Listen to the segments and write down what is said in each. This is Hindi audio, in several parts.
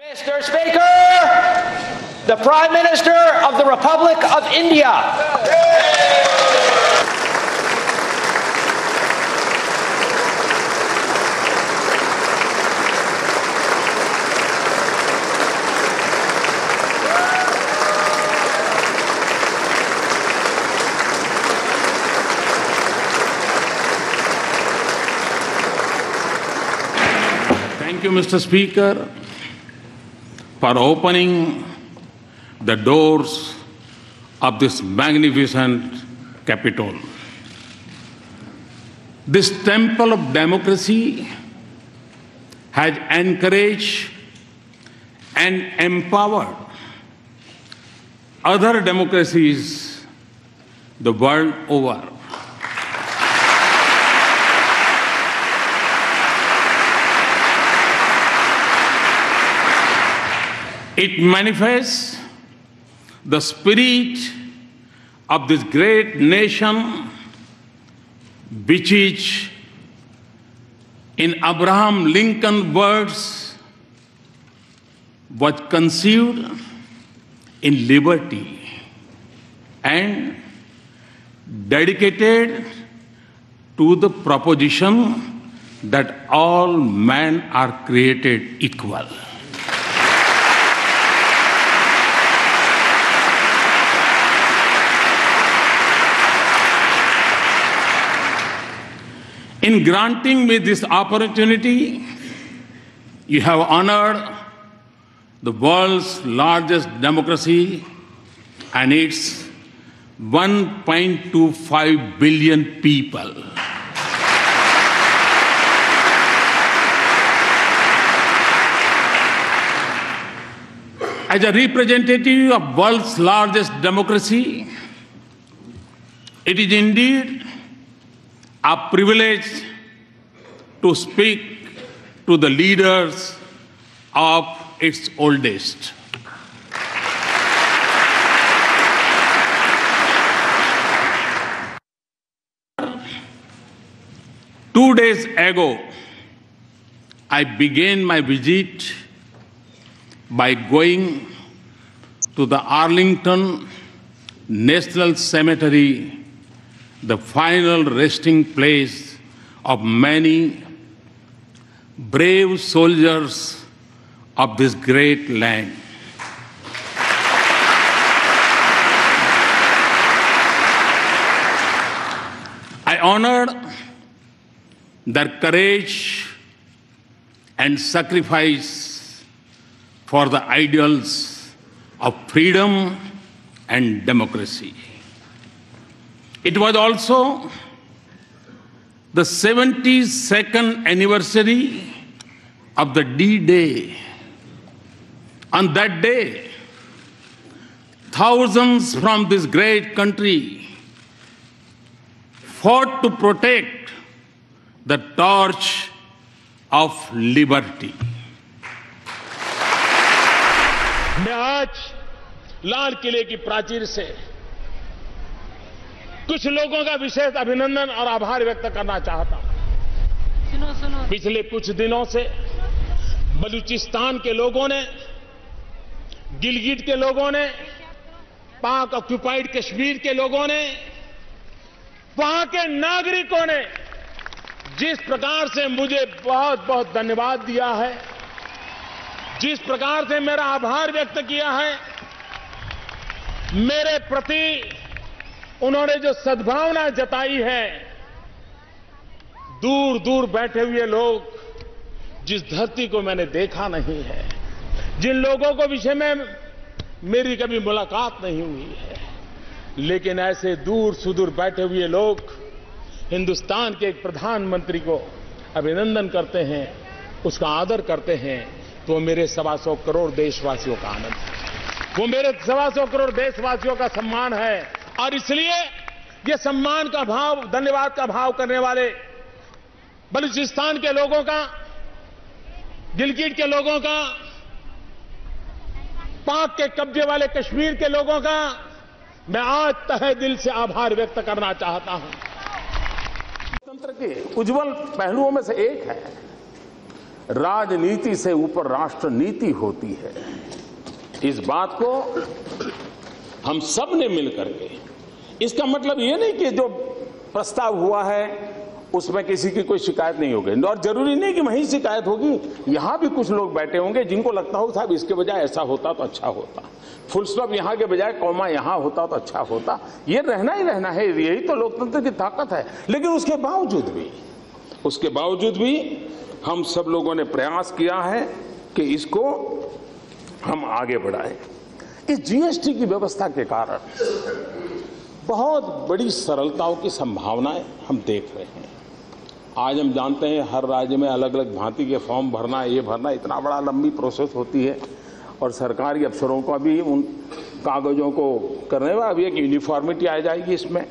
Mr. Speaker, the Prime Minister of the Republic of India. Thank you, Mr. Speaker, for opening the doors of this magnificent Capitol. This temple of democracy has encouraged and empowered other democracies the world over. It manifests the spirit of this great nation, which is, in Abraham Lincoln's words, was conceived in liberty and dedicated to the proposition that all men are created equal. In granting me this opportunity, you have honored the world's largest democracy and its 1.25 billion people. As a representative of world's largest democracy, it is indeed a privilege to speak to the leaders of its oldest. Two days ago, I began my visit by going to the Arlington National Cemetery, the final resting place of many brave soldiers of this great land. I honored their courage and sacrifice for the ideals of freedom and democracy. It was also the 72nd anniversary of the D-Day. On that day, thousands from this great country fought to protect the torch of liberty. मैं आज लाल किले की प्राचीर से कुछ लोगों का विशेष अभिनंदन और आभार व्यक्त करना चाहता हूं। पिछले कुछ दिनों से बलूचिस्तान के लोगों ने, गिलगिट के लोगों ने, पाक ऑक्युपाइड कश्मीर के लोगों ने, वहां के नागरिकों ने जिस प्रकार से मुझे बहुत बहुत धन्यवाद दिया है, जिस प्रकार से मेरा आभार व्यक्त किया है, मेरे प्रति उन्होंने जो सद्भावना जताई है, दूर दूर बैठे हुए लोग, जिस धरती को मैंने देखा नहीं है, जिन लोगों को विषय में मेरी कभी मुलाकात नहीं हुई है, लेकिन ऐसे दूर सुदूर बैठे हुए लोग हिंदुस्तान के एक प्रधानमंत्री को अभिनंदन करते हैं, उसका आदर करते हैं, तो मेरे 125 करोड़ देशवासियों का आनंद है, वो मेरे 125 करोड़ देशवासियों का सम्मान है। और इसलिए ये सम्मान का भाव, धन्यवाद का भाव करने वाले बलूचिस्तान के लोगों का, गिलगिट के लोगों का, पाक के कब्जे वाले कश्मीर के लोगों का मैं आज तहे दिल से आभार व्यक्त करना चाहता हूं। लोकतंत्र के उज्जवल पहलुओं में से एक है राजनीति से ऊपर राष्ट्र नीति होती है। इस बात को हम सब ने मिलकर के, इसका मतलब ये नहीं कि जो प्रस्ताव हुआ है उसमें किसी की कोई शिकायत नहीं होगी, और जरूरी नहीं कि वहीं शिकायत होगी। यहां भी कुछ लोग बैठे होंगे जिनको लगता हो साहब इसके बजाय ऐसा होता तो अच्छा होता, फुल स्टॉप यहां के बजाय कॉमा यहां होता तो अच्छा होता। ये रहना ही रहना है, यही तो लोकतंत्र की ताकत है। लेकिन उसके बावजूद भी हम सब लोगों ने प्रयास किया है कि इसको हम आगे बढ़ाएं। इस जीएसटी की व्यवस्था के कारण बहुत बड़ी सरलताओं की संभावनाएं हम देख रहे हैं। आज हम जानते हैं हर राज्य में अलग अलग भांति के फॉर्म भरना, ये भरना, इतना बड़ा लंबी प्रोसेस होती है, और सरकारी अफसरों का भी उन कागजों को करने में अभी एक यूनिफॉर्मिटी आ जाएगी। इसमें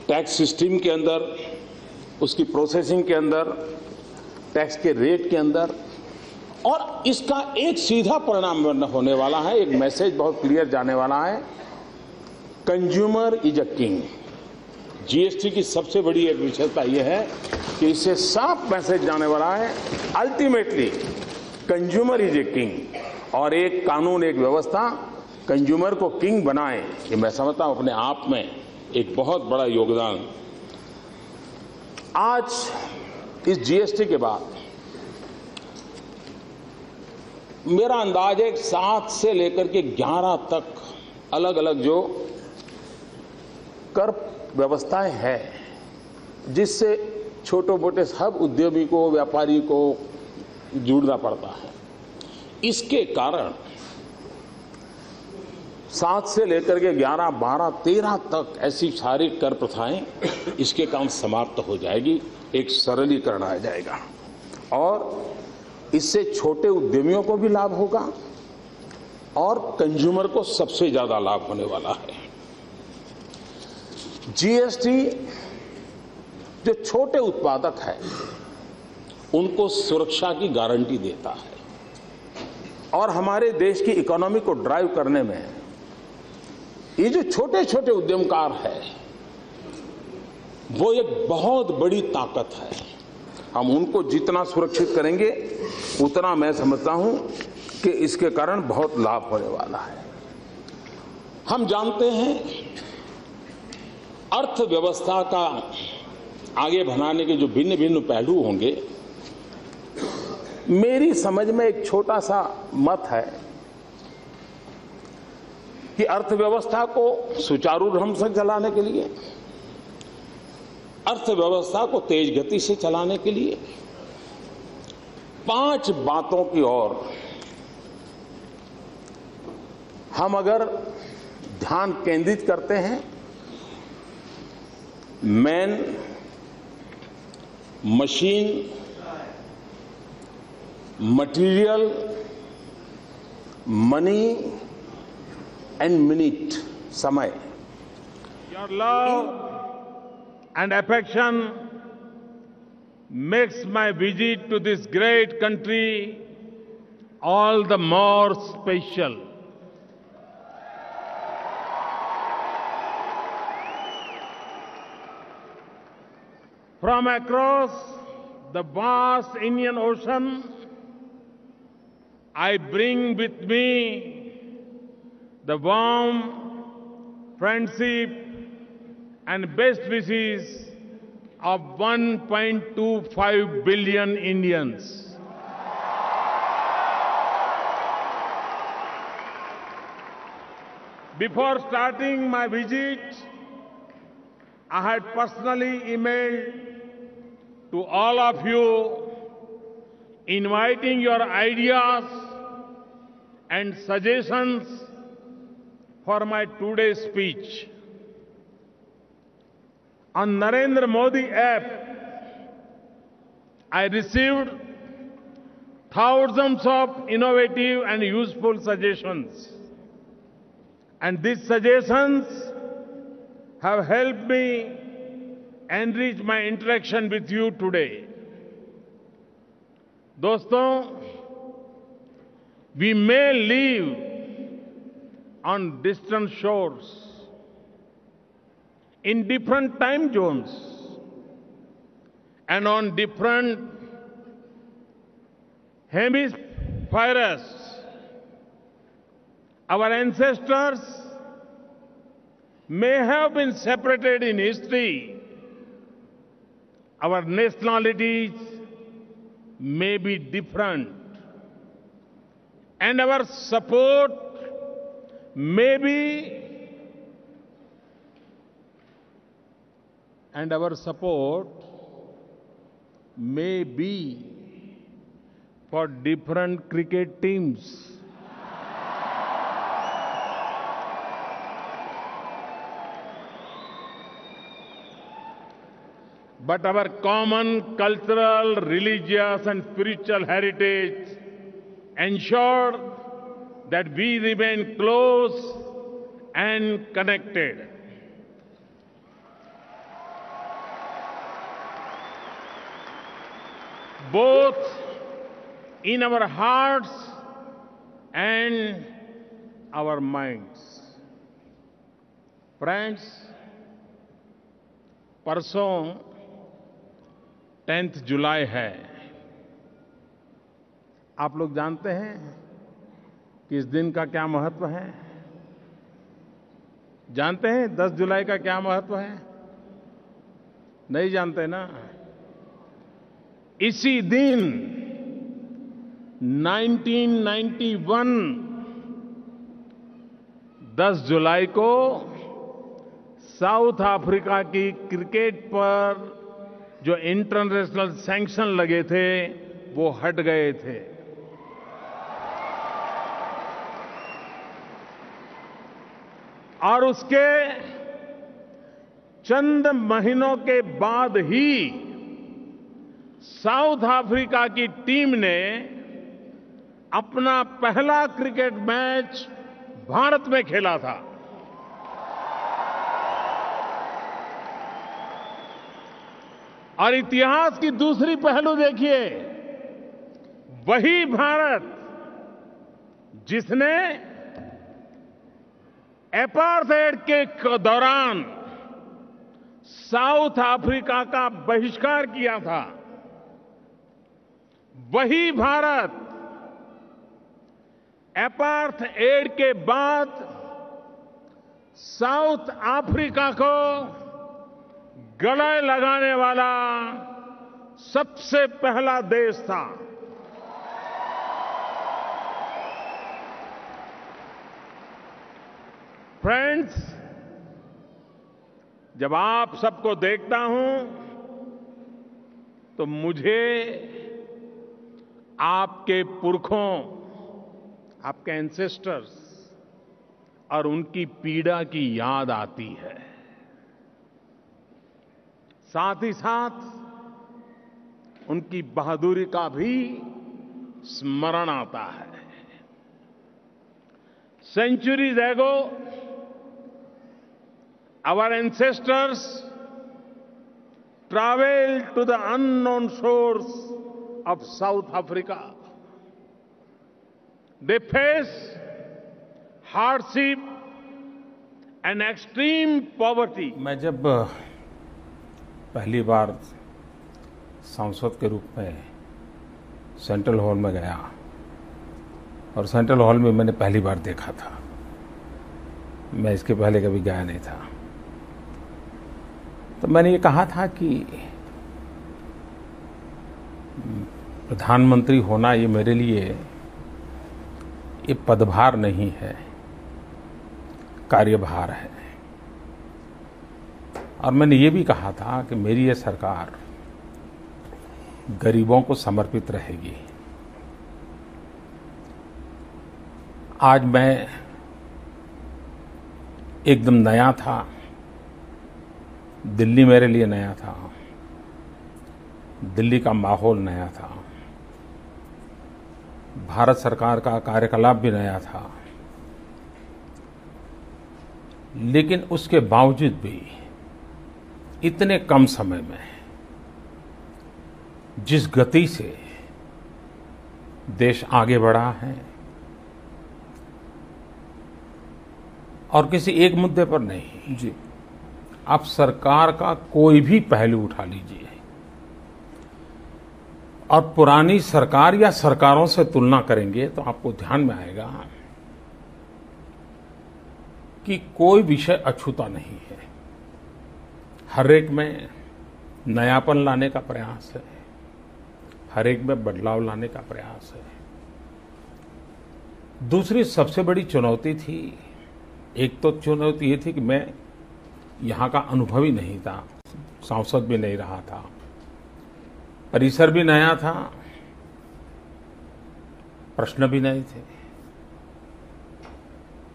टैक्स सिस्टम के अंदर, उसकी प्रोसेसिंग के अंदर, टैक्स के रेट के अंदर, और इसका एक सीधा परिणाम होने वाला है, एक मैसेज बहुत क्लियर जाने वाला है, consumer is a king. GST की सबसे बड़ी एक विशेषता यह है कि इससे साफ मैसेज जाने वाला है, ultimately consumer is a king, और एक कानून, एक व्यवस्था कंज्यूमर को किंग बनाए, ये मैं समझता हूं अपने आप में एक बहुत बड़ा योगदान। आज इस जीएसटी के बाद मेरा अंदाज है 7 से लेकर के 11 तक अलग अलग जो कर व्यवस्थाएं हैं जिससे छोटे मोटे सब उद्यमी को, व्यापारी को जुड़ना पड़ता है। इसके कारण 7 से लेकर के 11, 12, 13 तक ऐसी सारी कर प्रथाएं इसके काम समाप्त हो जाएगी, एक सरलीकरण आ जाएगा, और इससे छोटे उद्यमियों को भी लाभ होगा और कंज्यूमर को सबसे ज्यादा लाभ होने वाला है। जीएसटी जो छोटे उत्पादक है उनको सुरक्षा की गारंटी देता है, और हमारे देश की इकोनॉमी को ड्राइव करने में ये जो छोटे छोटे उद्यमकार है वो एक बहुत बड़ी ताकत है। हम उनको जितना सुरक्षित करेंगे उतना मैं समझता हूं कि इसके कारण बहुत लाभ होने वाला है। हम जानते हैं अर्थव्यवस्था का आगे बढ़ाने के जो भिन्न भिन्न पहलू होंगे, मेरी समझ में एक छोटा सा मत है कि अर्थव्यवस्था को सुचारू ढंग से चलाने के लिए, अर्थव्यवस्था को तेज गति से चलाने के लिए 5 बातों की ओर हम अगर ध्यान केंद्रित करते हैं, man, machine, material, money and minute, समय। Your love and affection makes my visit to this great country all the more special. From across the vast Indian Ocean, I bring with me the warm friendship and best wishes of 1.25 billion Indians. Before starting my visit, I had personally emailed to all of you inviting your ideas and suggestions for my today's speech. On Narendra Modi app, I received thousands of innovative and useful suggestions. And these suggestions have helped me enrich my interaction with you today. दोस्तों, we may live on distant shores, in different time zones, and on different hemispheres, our ancestors may have been separated in history. Our nationalities may be different, and our support may be for different cricket teams. But our common cultural, religious, and spiritual heritage ensure that we remain close and connected. Both in our hearts and our minds. Friends, परसों 10th जुलाई है। आप लोग जानते हैं कि इस दिन का क्या महत्व है? जानते हैं 10 जुलाई का क्या महत्व है? नहीं जानते ना? इसी दिन 1991 10 जुलाई को साउथ अफ्रीका की क्रिकेट पर जो इंटरनेशनल सैंक्शन लगे थे वो हट गए थे। और उसके चंद महीनों के बाद ही साउथ अफ्रीका की टीम ने अपना पहला क्रिकेट मैच भारत में खेला था। और इतिहास की दूसरी पहलू देखिए, वही भारत जिसने एपार्थाइड के दौरान साउथ अफ्रीका का बहिष्कार किया था, वही भारत एपार्थाइड के बाद साउथ अफ्रीका को गले लगाने वाला सबसे पहला देश था। फ्रेंड्स, जब आप सबको देखता हूं तो मुझे आपके पुरखों, आपके एंसेस्टर्स और उनकी पीड़ा की याद आती है। साथ ही साथ उनकी बहादुरी का भी स्मरण आता है। Centuries ago, our ancestors traveled to the unknown shores of South Africa. They faced hardship and extreme poverty. मैं जब पहली बार सांसद के रूप में सेंट्रल हॉल में गया और सेंट्रल हॉल में मैंने पहली बार देखा था, मैं इसके पहले कभी गया नहीं था, तो मैंने ये कहा था कि प्रधानमंत्री होना ये मेरे लिए ये पदभार नहीं है, कार्यभार है। और मैंने ये भी कहा था कि मेरी ये सरकार गरीबों को समर्पित रहेगी। आज मैं एकदम नया था, दिल्ली मेरे लिए नया था, दिल्ली का माहौल नया था, भारत सरकार का कार्यकलाप भी नया था, लेकिन उसके बावजूद भी इतने कम समय में जिस गति से देश आगे बढ़ा है, और किसी एक मुद्दे पर नहीं जी, आप सरकार का कोई भी पहलू उठा लीजिए और पुरानी सरकार या सरकारों से तुलना करेंगे तो आपको ध्यान में आएगा कि कोई विषय अछूता नहीं है। हर एक में नयापन लाने का प्रयास है, हर एक में बदलाव लाने का प्रयास है। दूसरी सबसे बड़ी चुनौती थी, एक तो चुनौती ये थी कि मैं यहाँ का अनुभवी नहीं था, सांसद भी नहीं रहा था, परिसर भी नया था, प्रश्न भी नहीं थे।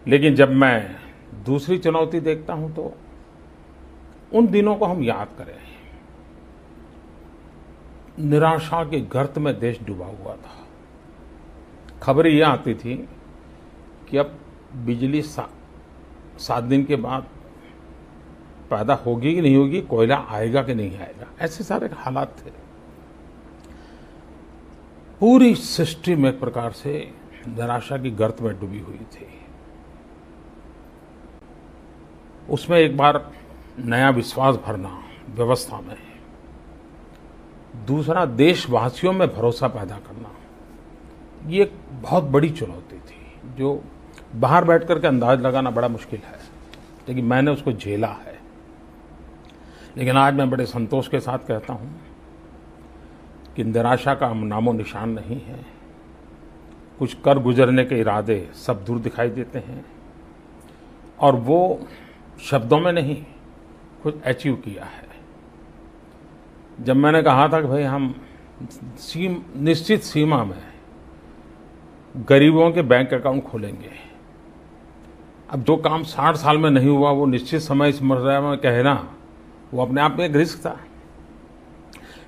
लेकिन जब मैं दूसरी चुनौती देखता हूं तो उन दिनों को हम याद करें। निराशा के गर्त में देश डूबा हुआ था। खबरें यह आती थी कि अब बिजली 7 दिन के बाद पैदा होगी कि नहीं होगी, कोयला आएगा कि नहीं आएगा, ऐसे सारे हालात थे। पूरी सिस्टम एक प्रकार से निराशा की गर्त में डूबी हुई थी। उसमें एक बार नया विश्वास भरना व्यवस्था में, दूसरा देशवासियों में भरोसा पैदा करना, ये एक बहुत बड़ी चुनौती थी जो बाहर बैठ करके अंदाज लगाना बड़ा मुश्किल है, लेकिन मैंने उसको झेला है। लेकिन आज मैं बड़े संतोष के साथ कहता हूं कि निराशा का नामो निशान नहीं है। कुछ कर गुजरने के इरादे सब दूर दिखाई देते हैं और वो शब्दों में नहीं, कुछ अचीव किया है। जब मैंने कहा था कि भाई हम निश्चित सीमा में गरीबों के बैंक अकाउंट खोलेंगे, अब जो काम 60 साल में नहीं हुआ वो निश्चित समय इस मर्यादा में कहना, वो अपने आप में एक रिस्क था।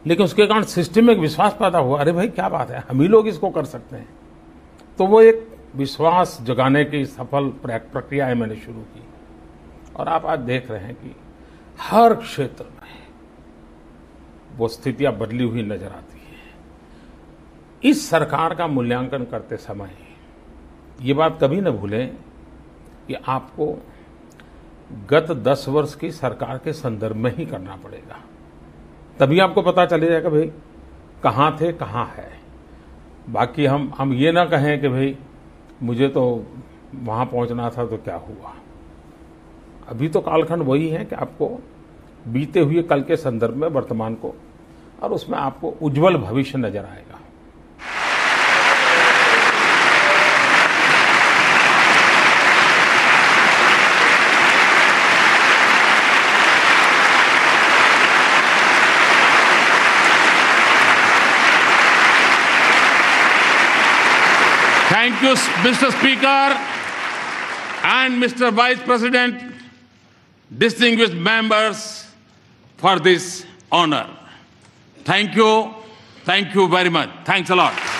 लेकिन उसके कारण सिस्टम में एक विश्वास पैदा हुआ, अरे भाई क्या बात है, हम ही लोग इसको कर सकते हैं। तो वो एक विश्वास जगाने की सफल प्रक्रिया मैंने शुरू की और आप आज देख रहे हैं कि हर क्षेत्र में वो स्थितियां बदली हुई नजर आती है। इस सरकार का मूल्यांकन करते समय ये बात कभी न भूलें कि आपको गत 10 वर्ष की सरकार के संदर्भ में ही करना पड़ेगा, तभी आपको पता चल जाएगा भाई कहाँ थे कहाँ है। बाकी हम ये ना कहें कि भाई मुझे तो वहाँ पहुँचना था तो क्या हुआ। अभी तो कालखंड वही है कि आपको बीते हुए कल के संदर्भ में वर्तमान को, और उसमें आपको उज्जवल भविष्य नजर आएगा। Thank you, Mr. Speaker and Mr. Vice President, distinguished members, for this honor. Thank you very much. Thanks a lot.